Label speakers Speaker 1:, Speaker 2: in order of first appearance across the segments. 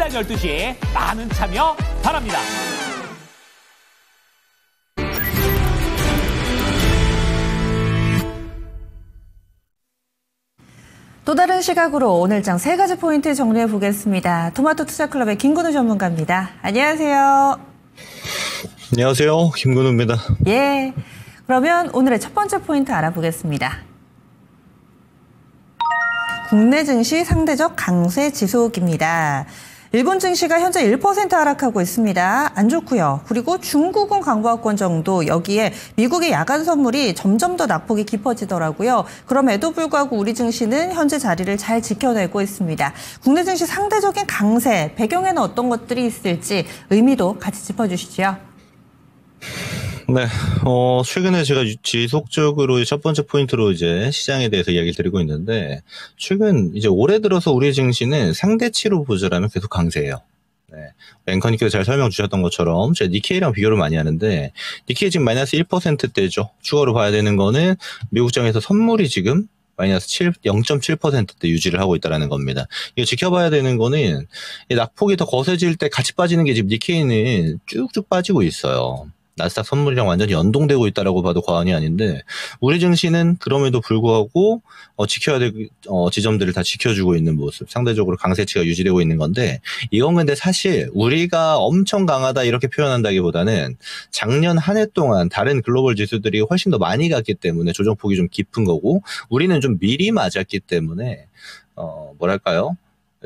Speaker 1: 오전 12시 많은 참여 바랍니다.
Speaker 2: 또 다른 시각으로 오늘 장 3가지 포인트 정리해 보겠습니다. 토마토 투자클럽의 김근우 전문가입니다. 안녕하세요.
Speaker 3: 안녕하세요. 김근우입니다.
Speaker 2: 예. 그러면 오늘의 첫 번째 포인트 알아보겠습니다. 국내 증시 상대적 강세 지속입니다. 일본 증시가 현재 1% 하락하고 있습니다. 안 좋고요. 그리고 중국은 강보합권 정도, 여기에 미국의 야간 선물이 점점 더 낙폭이 깊어지더라고요. 그럼에도 불구하고 우리 증시는 현재 자리를 잘 지켜내고 있습니다. 국내 증시 상대적인 강세, 배경에는 어떤 것들이 있을지 의미도 같이 짚어주시죠.
Speaker 3: 네, 최근에 제가 지속적으로 첫 번째 포인트로 이제 시장에 대해서 이야기를 드리고 있는데, 최근 이제 올해 들어서 우리 증시는 상대치로 보자라면 계속 강세예요. 네. 앵커님께서 잘 설명 주셨던 것처럼 제가 니케이랑 비교를 많이 하는데, 니케이 지금 마이너스 1%대죠. 추가로 봐야 되는 거는 미국장에서 선물이 지금 마이너스 0.7%대 유지를 하고 있다는 겁니다. 이거 지켜봐야 되는 거는 낙폭이 더 거세질 때 같이 빠지는 게 지금 니케이는 쭉쭉 빠지고 있어요. 나스닥 선물이랑 완전히 연동되고 있다라고 봐도 과언이 아닌데, 우리 증시는 그럼에도 불구하고 지켜야 될 지점들을 다 지켜주고 있는 모습, 상대적으로 강세치가 유지되고 있는 건데, 이건 근데 사실 우리가 엄청 강하다 이렇게 표현한다기보다는 작년 한 해 동안 다른 글로벌 지수들이 훨씬 더 많이 갔기 때문에 조정폭이 좀 깊은 거고, 우리는 좀 미리 맞았기 때문에 뭐랄까요?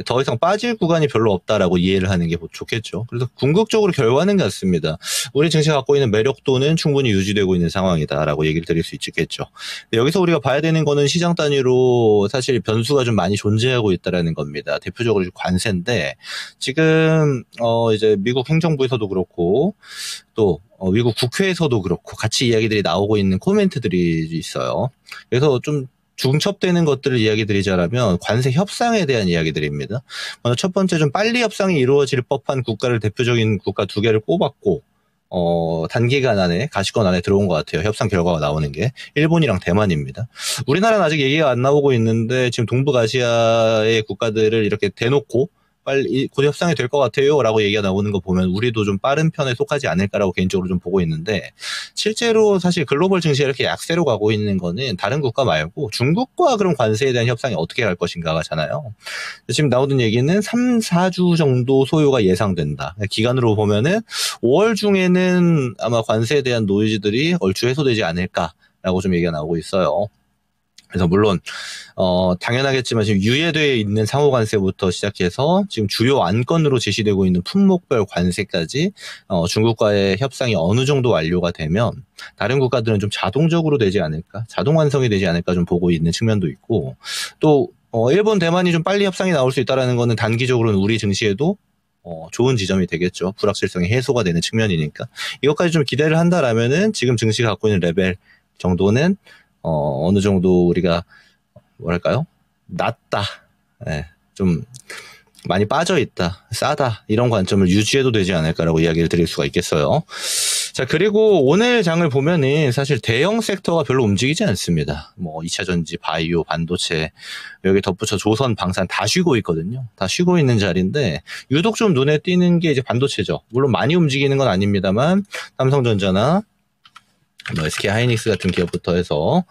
Speaker 3: 더 이상 빠질 구간이 별로 없다라고 이해를 하는 게 좋겠죠. 그래서 궁극적으로 결과는 같습니다. 우리 증시가 갖고 있는 매력도는 충분히 유지되고 있는 상황이다라고 얘기를 드릴 수 있겠죠. 여기서 우리가 봐야 되는 거는 시장 단위로 사실 변수가 좀 많이 존재하고 있다라는 겁니다. 대표적으로 관세인데, 지금 이제 미국 행정부에서도 그렇고 또 미국 국회에서도 그렇고 같이 이야기들이 나오고 있는 코멘트들이 있어요. 그래서 좀 중첩되는 것들을 이야기 드리자라면 관세 협상에 대한 이야기들입니다. 먼저 첫 번째, 좀 빨리 협상이 이루어질 법한 국가를, 대표적인 국가 2개를 꼽았고, 단기간 안에, 가시권 안에 들어온 것 같아요. 협상 결과가 나오는 게. 일본이랑 대만입니다. 우리나라는 아직 얘기가 안 나오고 있는데, 지금 동북아시아의 국가들을 이렇게 대놓고 빨리 곧 협상이 될 것 같아요 라고 얘기가 나오는 거 보면 우리도 좀 빠른 편에 속하지 않을까라고 개인적으로 좀 보고 있는데, 실제로 사실 글로벌 증시가 이렇게 약세로 가고 있는 거는 다른 국가 말고 중국과 그런 관세에 대한 협상이 어떻게 갈 것인가잖아요. 지금 나오는 얘기는 3, 4주 정도 소요가 예상된다. 기간으로 보면은 5월 중에는 아마 관세에 대한 노이즈들이 얼추 해소되지 않을까라고 좀 얘기가 나오고 있어요. 그래서 물론 당연하겠지만 지금 유예되어 있는 상호관세부터 시작해서 지금 주요 안건으로 제시되고 있는 품목별 관세까지 중국과의 협상이 어느 정도 완료가 되면 다른 국가들은 좀 자동적으로 되지 않을까, 자동 완성이 되지 않을까 좀 보고 있는 측면도 있고, 또 일본, 대만이 좀 빨리 협상이 나올 수 있다라는 거는 단기적으로는 우리 증시에도 좋은 지점이 되겠죠. 불확실성이 해소가 되는 측면이니까. 이것까지 좀 기대를 한다라면은 지금 증시가 갖고 있는 레벨 정도는 어느 정도 우리가 뭐랄까요? 낮다. 네, 좀 많이 빠져 있다. 싸다. 이런 관점을 유지해도 되지 않을까라고 이야기를 드릴 수가 있겠어요. 자, 그리고 오늘 장을 보면은 사실 대형 섹터가 별로 움직이지 않습니다. 뭐 2차 전지, 바이오, 반도체, 여기 덧붙여 조선, 방산 다 쉬고 있거든요. 다 쉬고 있는 자리인데 유독 좀 눈에 띄는 게 이제 반도체죠. 물론 많이 움직이는 건 아닙니다만 삼성전자나 SK 하이닉스 같은 기업부터 해서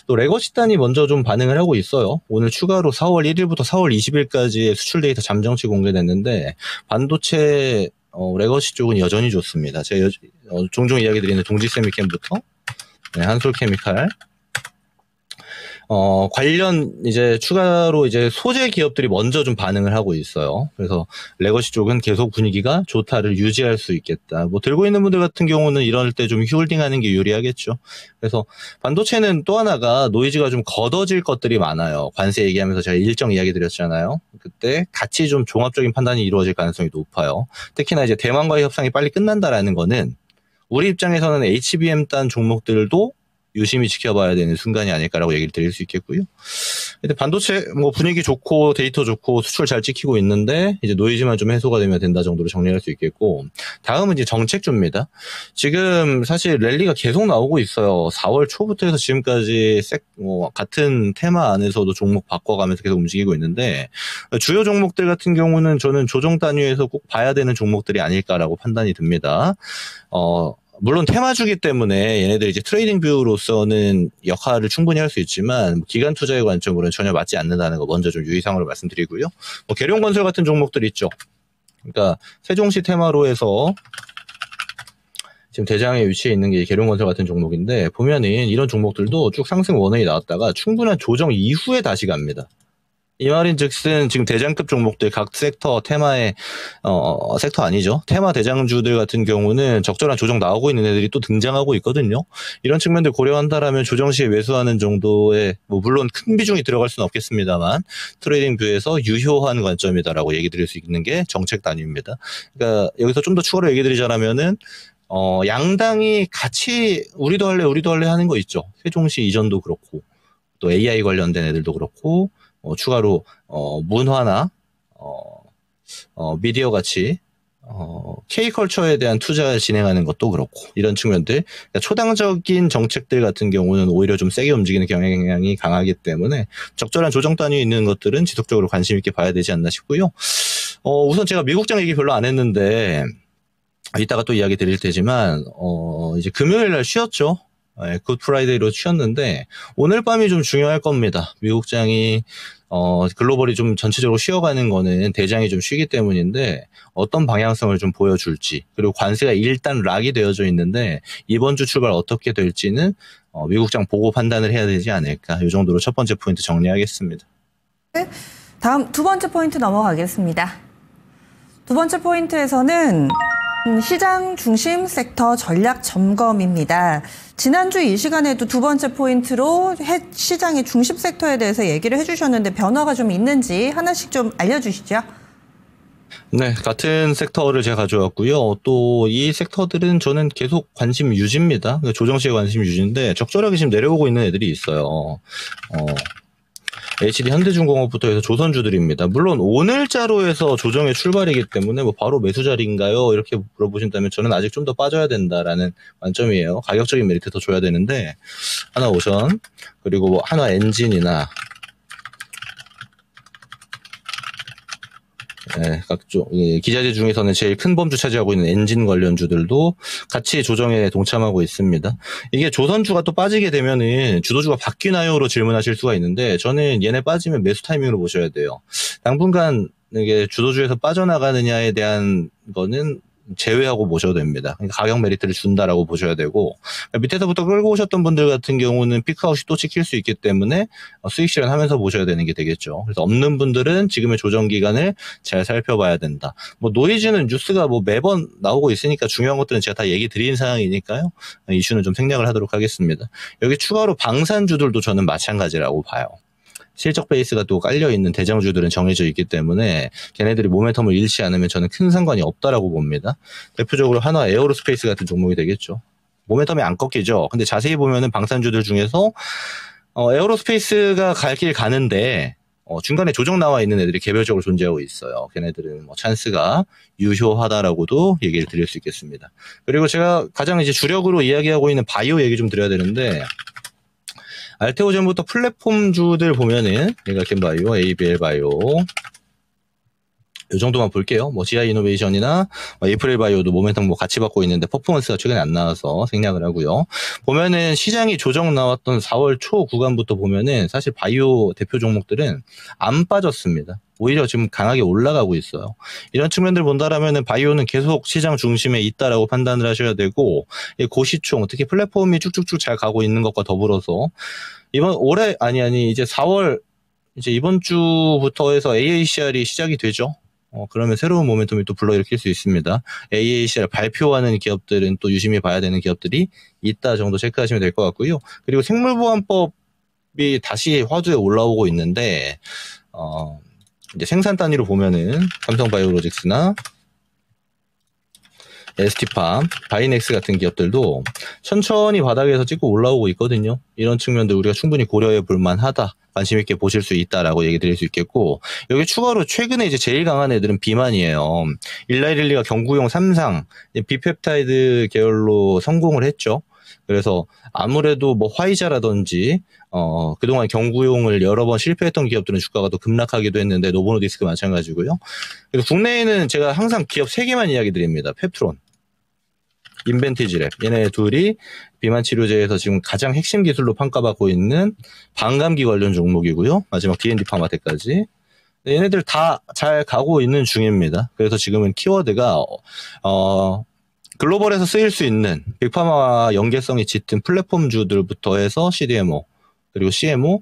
Speaker 3: 또 레거시단이 먼저 좀 반응을 하고 있어요. 오늘 추가로 4월 1일부터 4월 20일까지의 수출 데이터 잠정치 공개됐는데 반도체 레거시 쪽은 여전히 좋습니다. 제가 종종 이야기 드리는 동지세미캠부터 한솔케미칼 관련 이제 추가로 이제 소재 기업들이 먼저 좀 반응을 하고 있어요. 그래서 레거시 쪽은 계속 분위기가 좋다를 유지할 수 있겠다. 뭐 들고 있는 분들 같은 경우는 이럴 때 좀 홀딩하는 게 유리하겠죠. 그래서 반도체는 또 하나가 노이즈가 좀 걷어질 것들이 많아요. 관세 얘기하면서 제가 일정 이야기 드렸잖아요. 그때 같이 좀 종합적인 판단이 이루어질 가능성이 높아요. 특히나 이제 대만과의 협상이 빨리 끝난다라는 거는 우리 입장에서는 HBM 단 종목들도 유심히 지켜봐야 되는 순간이 아닐까라고 얘기를 드릴 수 있겠고요. 근데 반도체 뭐 분위기 좋고 데이터 좋고 수출 잘 찍히고 있는데 이제 노이즈만 좀 해소가 되면 된다 정도로 정리할 수 있겠고, 다음은 이제 정책주입니다. 지금 사실 랠리가 계속 나오고 있어요. 4월 초부터 해서 지금까지 같은 테마 안에서도 종목 바꿔가면서 계속 움직이고 있는데, 주요 종목들 같은 경우는 저는 조정 단위에서 꼭 봐야 되는 종목들이 아닐까라고 판단이 듭니다. 물론 테마주기 때문에 얘네들 이제 트레이딩 뷰로서는 역할을 충분히 할 수 있지만 기간 투자의 관점으로는 전혀 맞지 않는다는 거 먼저 좀 유의사항으로 말씀드리고요. 계룡건설 같은 종목들 있죠. 그러니까 세종시 테마로 해서 지금 대장에 위치해 있는 게 계룡건설 같은 종목인데, 보면은 이런 종목들도 쭉 상승 원웨이 나왔다가 충분한 조정 이후에 다시 갑니다. 이 말인즉슨 지금 대장급 종목들 각 섹터 테마의 섹터 아니죠. 테마 대장주들 같은 경우는 적절한 조정 나오고 있는 애들이 또 등장하고 있거든요. 이런 측면들 고려한다라면 조정 시에 매수하는 정도의 물론 큰 비중이 들어갈 수는 없겠습니다만 트레이딩 뷰에서 유효한 관점이다라고 얘기 드릴 수 있는 게 정책 단위입니다. 그러니까 여기서 좀 더 추가로 얘기 드리자라면은 양당이 같이 우리도 할래 하는 거 있죠. 세종시 이전도 그렇고 또 AI 관련된 애들도 그렇고 추가로 문화나 미디어 같이 K컬처에 대한 투자를 진행하는 것도 그렇고, 이런 측면들, 그러니까 초당적인 정책들 같은 경우는 오히려 좀 세게 움직이는 경향이 강하기 때문에 적절한 조정 단위에 있는 것들은 지속적으로 관심 있게 봐야 되지 않나 싶고요. 우선 제가 미국장 얘기 별로 안 했는데 이따가 또 이야기 드릴 테지만 이제 금요일 날 쉬었죠. 굿 프라이데이로 쉬었는데 오늘 밤이 좀 중요할 겁니다. 미국장이 글로벌이 좀 전체적으로 쉬어가는 거는 대장이 좀 쉬기 때문인데 어떤 방향성을 좀 보여줄지, 그리고 관세가 일단 락이 되어져 있는데 이번 주 출발 어떻게 될지는 미국장 보고 판단을 해야 되지 않을까. 이 정도로 첫 번째 포인트 정리하겠습니다.
Speaker 2: 네, 다음 두 번째 포인트 넘어가겠습니다. 두 번째 포인트에서는 시장 중심 섹터 전략 점검입니다. 지난주 이 시간에도 두 번째 포인트로 시장의 중심 섹터에 대해서 얘기를 해주셨는데 변화가 좀 있는지 하나씩 좀 알려주시죠.
Speaker 3: 네, 같은 섹터를 제가 가져왔고요. 또 이 섹터들은 저는 계속 관심 유지입니다. 조정 시에 관심 유지인데 적절하게 지금 내려오고 있는 애들이 있어요. HD 현대중공업부터 해서 조선주들입니다. 물론 오늘자로 해서 조정의 출발이기 때문에 바로 매수 자리인가요? 이렇게 물어보신다면 저는 아직 좀 더 빠져야 된다라는 관점이에요. 가격적인 메리트 더 줘야 되는데 하나오션, 그리고 하나엔진이나 각종 기자재 중에서는 제일 큰 범주 차지하고 있는 엔진 관련주들도 같이 조정에 동참하고 있습니다. 이게 조선주가 또 빠지게 되면은 주도주가 바뀌나요로 질문하실 수가 있는데, 저는 얘네 빠지면 매수 타이밍으로 보셔야 돼요. 당분간 이게 주도주에서 빠져나가느냐에 대한 거는 제외하고 보셔도 됩니다. 그러니까 가격 메리트를 준다라고 보셔야 되고, 밑에서부터 끌고 오셨던 분들 같은 경우는 피크아웃이 또 찍힐 수 있기 때문에 수익 실현하면서 보셔야 되는 게 되겠죠. 그래서 없는 분들은 지금의 조정 기간을 잘 살펴봐야 된다. 노이즈는 뉴스가 매번 나오고 있으니까 중요한 것들은 제가 다 얘기 드린 상황이니까요. 이슈는 좀 생략을 하도록 하겠습니다. 여기 추가로 방산주들도 저는 마찬가지라고 봐요. 실적 베이스가 또 깔려있는 대장주들은 정해져 있기 때문에 걔네들이 모멘텀을 잃지 않으면 저는 큰 상관이 없다라고 봅니다. 대표적으로 하나 에어로스페이스 같은 종목이 되겠죠. 모멘텀이 안 꺾이죠. 근데 자세히 보면은 방산주들 중에서 에어로스페이스가 갈 길 가는데 중간에 조정 나와 있는 애들이 개별적으로 존재하고 있어요. 걔네들은 찬스가 유효하다라고도 얘기를 드릴 수 있겠습니다. 그리고 제가 가장 이제 주력으로 이야기하고 있는 바이오 얘기 좀 드려야 되는데, 알테오 전부터 플랫폼주들 보면은 겐바이오, ABL 바이오 이 정도만 볼게요. GI 이노베이션이나 에이프릴 바이오도 모멘텀 같이 받고 있는데 퍼포먼스가 최근에 안 나와서 생략을 하고요. 보면은 시장이 조정 나왔던 4월 초 구간부터 보면은 사실 바이오 대표 종목들은 안 빠졌습니다. 오히려 지금 강하게 올라가고 있어요. 이런 측면들 본다라면은 바이오는 계속 시장 중심에 있다라고 판단을 하셔야 되고, 고시총 특히 플랫폼이 쭉쭉쭉 잘 가고 있는 것과 더불어서 이제 4월 이제 이번 주부터 해서 AACR이 시작이 되죠. 그러면 새로운 모멘텀이 또 불러일으킬 수 있습니다. AACR 발표하는 기업들은 또 유심히 봐야 되는 기업들이 있다 정도 체크하시면 될 것 같고요. 그리고 생물보안법이 다시 화두에 올라오고 있는데, 이제 생산 단위로 보면은 삼성바이오로직스나 ST팜, 바이넥스 같은 기업들도 천천히 바닥에서 찍고 올라오고 있거든요. 이런 측면들 우리가 충분히 고려해 볼 만하다. 관심 있게 보실 수 있다라고 얘기 드릴 수 있겠고, 여기 추가로 최근에 이제 제일 강한 애들은 비만이에요. 일라이릴리가 경구용 3상, 비펩타이드 계열로 성공을 했죠. 그래서 아무래도 뭐 화이자라든지 그동안 경구용을 여러 번 실패했던 기업들은 주가가 더 급락하기도 했는데, 노보노디스크 마찬가지고요. 그리고 국내에는 제가 항상 기업 3개만 이야기 드립니다. 펩트론, 인벤티지랩, 얘네 둘이 비만 치료제에서 지금 가장 핵심 기술로 평가받고 있는 반감기 관련 종목이고요. 마지막 D&D 파마테까지. 얘네들 다 잘 가고 있는 중입니다. 그래서 지금은 키워드가 글로벌에서 쓰일 수 있는 빅파마와 연계성이 짙은 플랫폼주들부터 해서 CDMO, 그리고 CMO,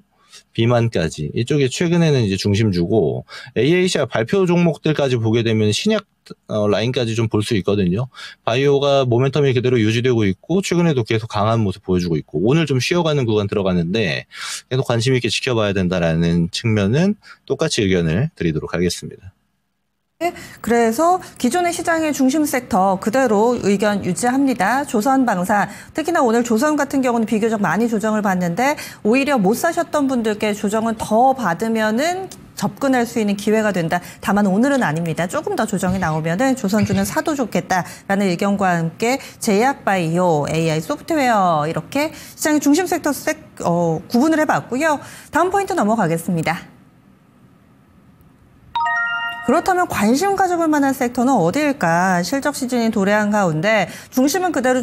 Speaker 3: 비만까지 이쪽에 최근에는 이제 중심주고, AACR 발표 종목들까지 보게 되면 신약 라인까지 좀 볼 수 있거든요. 바이오가 모멘텀이 그대로 유지되고 있고, 최근에도 계속 강한 모습 보여주고 있고, 오늘 좀 쉬어가는 구간 들어가는데 계속 관심 있게 지켜봐야 된다라는 측면은 똑같이 의견을 드리도록 하겠습니다.
Speaker 2: 그래서 기존의 시장의 중심 섹터 그대로 의견 유지합니다. 조선방사, 특히나 오늘 조선 같은 경우는 비교적 많이 조정을 받는데, 오히려 못 사셨던 분들께 조정은 더 받으면은 접근할 수 있는 기회가 된다. 다만 오늘은 아닙니다. 조금 더 조정이 나오면은 조선주는 사도 좋겠다라는 의견과 함께 제약바이오, AI 소프트웨어, 이렇게 시장의 중심 섹터 구분을 해봤고요. 다음 포인트 넘어가겠습니다. 그렇다면 관심 가져볼 만한 섹터는 어디일까? 실적 시즌이 도래한 가운데 중심은 그대로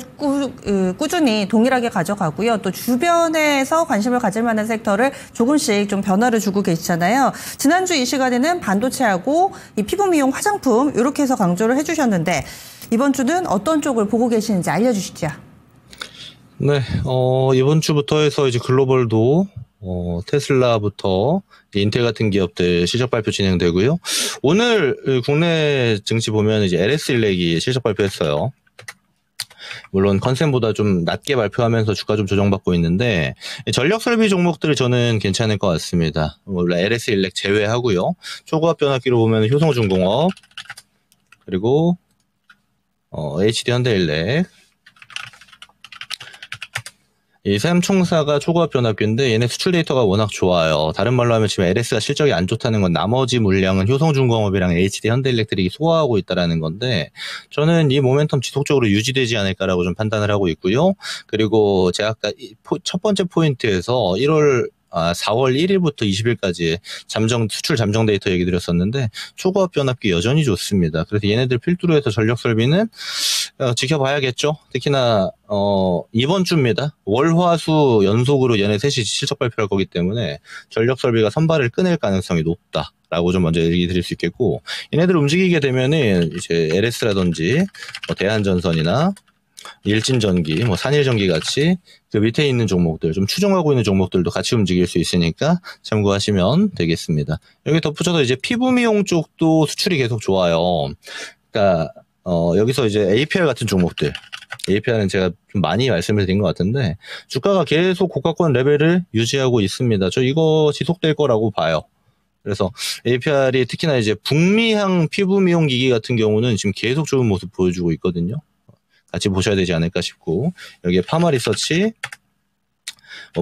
Speaker 2: 꾸준히 동일하게 가져가고요. 또 주변에서 관심을 가질 만한 섹터를 조금씩 좀 변화를 주고 계시잖아요. 지난주 이 시간에는 반도체하고 이 피부 미용 화장품 이렇게 해서 강조를 해주셨는데, 이번 주는 어떤 쪽을 보고 계시는지 알려주시죠.
Speaker 3: 네, 이번 주부터 해서 이제 글로벌도 테슬라부터 인텔 같은 기업들 실적 발표 진행되고요. 오늘 국내 증시 보면 이제 LS일렉이 실적 발표했어요. 물론 컨센보다 좀 낮게 발표하면서 주가 좀 조정받고 있는데, 전력 설비 종목들 저는 괜찮을 것 같습니다. 원래 LS일렉 제외하고요. 초고압 변압기로 보면 효성중공업, 그리고 HD 현대일렉, 이 삼총사가 초고압 변압기인데 얘네 수출 데이터가 워낙 좋아요. 다른 말로 하면 지금 LS가 실적이 안 좋다는 건 나머지 물량은 효성중공업이랑 HD 현대일렉들이 소화하고 있다라는 건데, 저는 이 모멘텀 지속적으로 유지되지 않을까라고 좀 판단을 하고 있고요. 그리고 제가 아까 첫 번째 포인트에서 4월 1일부터 20일까지 수출 잠정 데이터 얘기 드렸었는데, 초고압 변압기 여전히 좋습니다. 그래서 얘네들 필두로 해서 전력 설비는 지켜봐야겠죠. 특히나 이번 주입니다. 월화수 연속으로 얘네 셋이 실적 발표할 거기 때문에 전력 설비가 선발을 끊을 가능성이 높다라고 좀 먼저 얘기 드릴 수 있겠고, 얘네들 움직이게 되면은 이제 LS라든지 대한전선이나 일진전기, 산일전기 같이 그 밑에 있는 종목들, 좀 추종하고 있는 종목들도 같이 움직일 수 있으니까 참고하시면 되겠습니다. 여기 덧붙여서 이제 피부 미용 쪽도 수출이 계속 좋아요. 그러니까 여기서 이제 APR 같은 종목들, APR은 제가 좀 많이 말씀을 드린 것 같은데 주가가 계속 고가권 레벨을 유지하고 있습니다. 저 이거 지속될 거라고 봐요. 그래서 APR이 특히나 이제 북미향 피부 미용 기기 같은 경우는 지금 계속 좋은 모습 보여주고 있거든요. 같이 보셔야 되지 않을까 싶고, 여기에 파마리서치,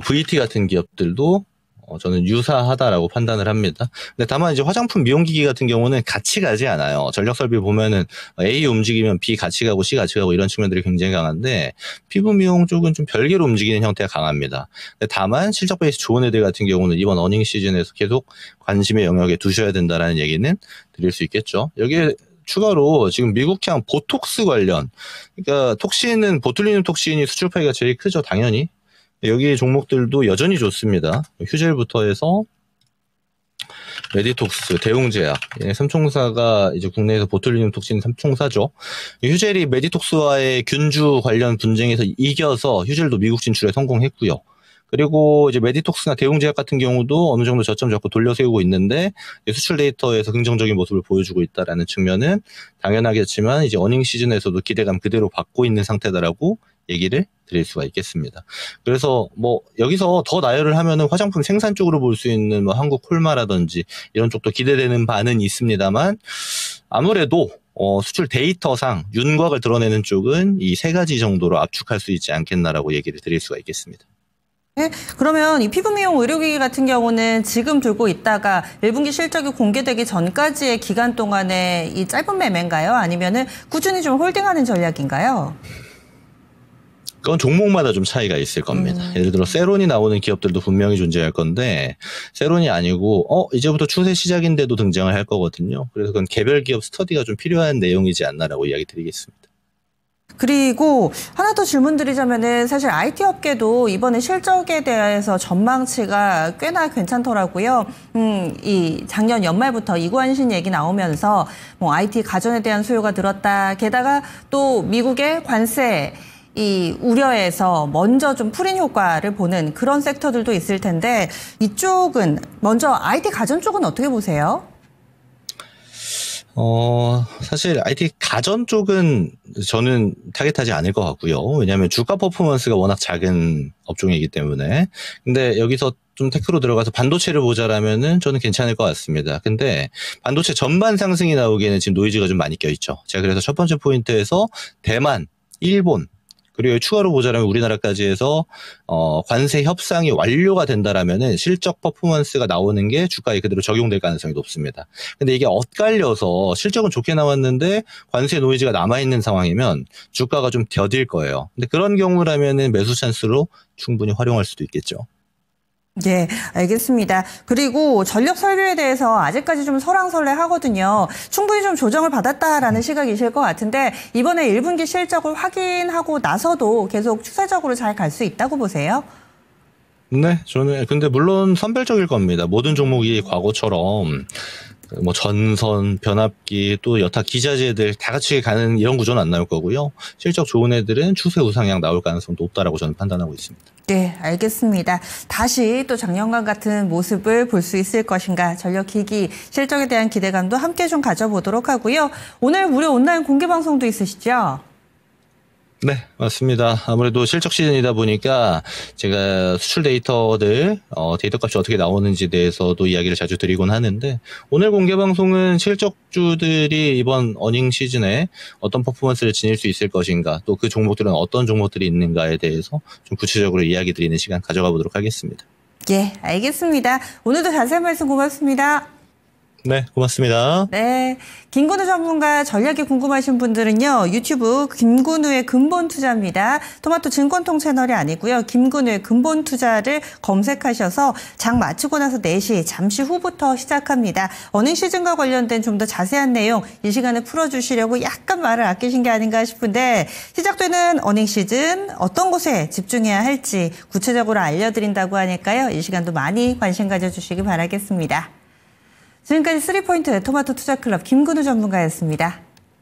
Speaker 3: VT 같은 기업들도 저는 유사하다라고 판단을 합니다. 근데 다만 이제 화장품 미용기기 같은 경우는 같이 가지 않아요. 전력 설비 보면은 A 움직이면 B 같이 가고 C 같이 가고 이런 측면들이 굉장히 강한데, 피부 미용 쪽은 좀 별개로 움직이는 형태가 강합니다. 근데 다만 실적 베이스 좋은 애들 같은 경우는 이번 어닝 시즌에서 계속 관심의 영역에 두셔야 된다라는 얘기는 드릴 수 있겠죠. 여기에 추가로 지금 미국향 보톡스 관련, 그러니까 톡신은 보툴리눔 톡신이 수출 파이가 제일 크죠, 당연히. 여기 종목들도 여전히 좋습니다. 휴젤부터 해서 메디톡스, 대웅제약, 삼총사가 이제 국내에서 보툴리눔 톡신 삼총사죠. 휴젤이 메디톡스와의 균주 관련 분쟁에서 이겨서 휴젤도 미국 진출에 성공했고요. 그리고 이제 메디톡스나 대웅제약 같은 경우도 어느 정도 저점 잡고 돌려세우고 있는데, 수출 데이터에서 긍정적인 모습을 보여주고 있다라는 측면은 당연하겠지만 이제 어닝 시즌에서도 기대감 그대로 받고 있는 상태다라고 얘기를 드릴 수가 있겠습니다. 그래서 여기서 더 나열을 하면은 화장품 생산 쪽으로 볼 수 있는 한국 콜마라든지 이런 쪽도 기대되는 바는 있습니다만, 아무래도 수출 데이터상 윤곽을 드러내는 쪽은 이 세 가지 정도로 압축할 수 있지 않겠나라고 얘기를 드릴 수가 있겠습니다.
Speaker 2: 네, 그러면 이 피부 미용 의료기기 같은 경우는 지금 들고 있다가 1분기 실적이 공개되기 전까지의 기간 동안에 이 짧은 매매인가요? 아니면은 꾸준히 좀 홀딩하는 전략인가요?
Speaker 3: 그건 종목마다 좀 차이가 있을 겁니다. 예를 들어 세론이 나오는 기업들도 분명히 존재할 건데 세론이 아니고 이제부터 추세 시작인데도 등장을 할 거거든요. 그래서 그건 개별 기업 스터디가 좀 필요한 내용이지 않나라고 이야기 드리겠습니다.
Speaker 2: 그리고 하나 더 질문 드리자면은 사실 IT 업계도 이번에 실적에 대해서 전망치가 꽤나 괜찮더라고요. 이 작년 연말부터 이관신 얘기 나오면서 뭐 IT 가전에 대한 수요가 늘었다. 게다가 또 미국의 관세 이 우려에서 먼저 좀 풀인 효과를 보는 그런 섹터들도 있을 텐데 이쪽은 먼저 IT 가전 쪽은 어떻게 보세요?
Speaker 3: 사실 IT 가전 쪽은 저는 타겟하지 않을 것 같고요. 왜냐하면 주가 퍼포먼스가 워낙 작은 업종이기 때문에. 근데 여기서 좀 테크로 들어가서 반도체를 보자라면은 저는 괜찮을 것 같습니다. 근데 반도체 전반 상승이 나오기에는 지금 노이즈가 좀 많이 껴있죠. 제가 그래서 첫 번째 포인트에서 대만, 일본, 그리고 추가로 보자면 우리나라까지 해서 관세 협상이 완료가 된다라면은 실적 퍼포먼스가 나오는 게 주가에 그대로 적용될 가능성이 높습니다. 근데 이게 엇갈려서 실적은 좋게 나왔는데 관세 노이즈가 남아있는 상황이면 주가가 좀 더딜 거예요. 근데 그런 경우라면은 매수 찬스로 충분히 활용할 수도 있겠죠.
Speaker 2: 네, 알겠습니다. 그리고 전력 설비에 대해서 아직까지 좀 설왕설래하거든요. 충분히 좀 조정을 받았다라는 시각이실 것 같은데 이번에 1분기 실적을 확인하고 나서도 계속 추세적으로 잘 갈 수 있다고 보세요?
Speaker 3: 네, 저는 근데 물론 선별적일 겁니다. 모든 종목이 과거처럼 뭐 전선, 변압기, 또 여타 기자재들 다 같이 가는 이런 구조는 안 나올 거고요. 실적 좋은 애들은 추세 우상향 나올 가능성도 높다라고 저는 판단하고 있습니다.
Speaker 2: 네, 알겠습니다. 다시 또 작년과 같은 모습을 볼 수 있을 것인가 전력기기 실적에 대한 기대감도 함께 좀 가져보도록 하고요. 오늘 무료 온라인 공개 방송도 있으시죠?
Speaker 3: 네, 맞습니다. 아무래도 실적 시즌이다 보니까 제가 수출 데이터들, 데이터 값이 어떻게 나오는지에 대해서도 이야기를 자주 드리곤 하는데, 오늘 공개 방송은 실적주들이 이번 어닝 시즌에 어떤 퍼포먼스를 지닐 수 있을 것인가, 또 그 종목들은 어떤 종목들이 있는가에 대해서 좀 구체적으로 이야기 드리는 시간 가져가 보도록 하겠습니다.
Speaker 2: 예, 알겠습니다. 오늘도 자세한 말씀 고맙습니다.
Speaker 3: 네, 고맙습니다.
Speaker 2: 네, 김근우 전문가 전략이 궁금하신 분들은요. 유튜브 김근우의 근본투자입니다. 토마토 증권통 채널이 아니고요. 김근우의 근본투자를 검색하셔서 장 마치고 나서 4시 잠시 후부터 시작합니다. 어닝 시즌과 관련된 좀 더 자세한 내용 이 시간에 풀어주시려고 약간 말을 아끼신 게 아닌가 싶은데 시작되는 어닝 시즌 어떤 곳에 집중해야 할지 구체적으로 알려드린다고 하니까요. 이 시간도 많이 관심 가져주시기 바라겠습니다. 지금까지 3포인트 토마토 투자클럽 김근우 전문가였습니다.